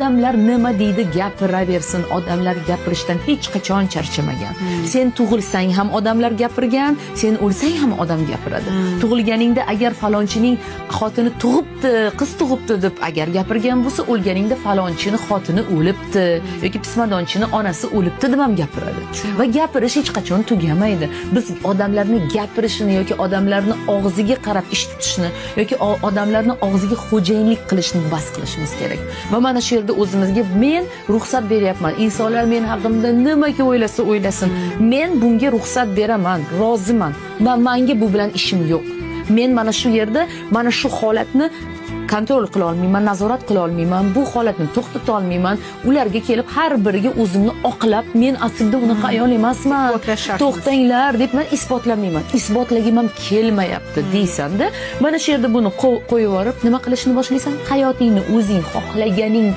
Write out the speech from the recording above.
Odamlar nima deydi gapiraversin, odamlar gapirishdan hech qachon charchamagan. Sen tug'ilsang ham odamlar gapirgan, sen o'lsang ham odam gapiradi. Tug'ilganingda agar falonchining xotini tug'ibdi, qiz tug'ibdi deb agar gapirgan bo'lsa, o'lganingda falonchini xotini o'libdi yoki pismadonchini onasi o'libdi deb ham gapiradi. Va gapirish hech qachon tugamaydi. Biz odamlarni gapirishini yoki odamlarni og'ziga qarab ish tutishni yoki odamlarni og'ziga xo'jayinlik qilishni bas qilishimiz kerak. Va mana shu yerda o'zimizga men ruxsat beryapman. Insonlar men haqimda nimaga o'ylasa o'ylasin, men bunga ruxsat beraman, roziman va menga bu bilan ishim yo'q. Men mana shu yerda mana shu holatni kontrol qila olmayman, nazorat qila olmayman, bu holatni to'xtata olmayman. Ularga kelib har biriga o'zimni oqlab, men aslida unaqa ayol emasman, to'xtanglar deb men isbotlamayman. Isbotlagim ham kelmayapti deysan-da. Mana shu yerda buni qo'yib yuborib, nima qilishni boshlaysan? Hayotingni o'zing xohlaganing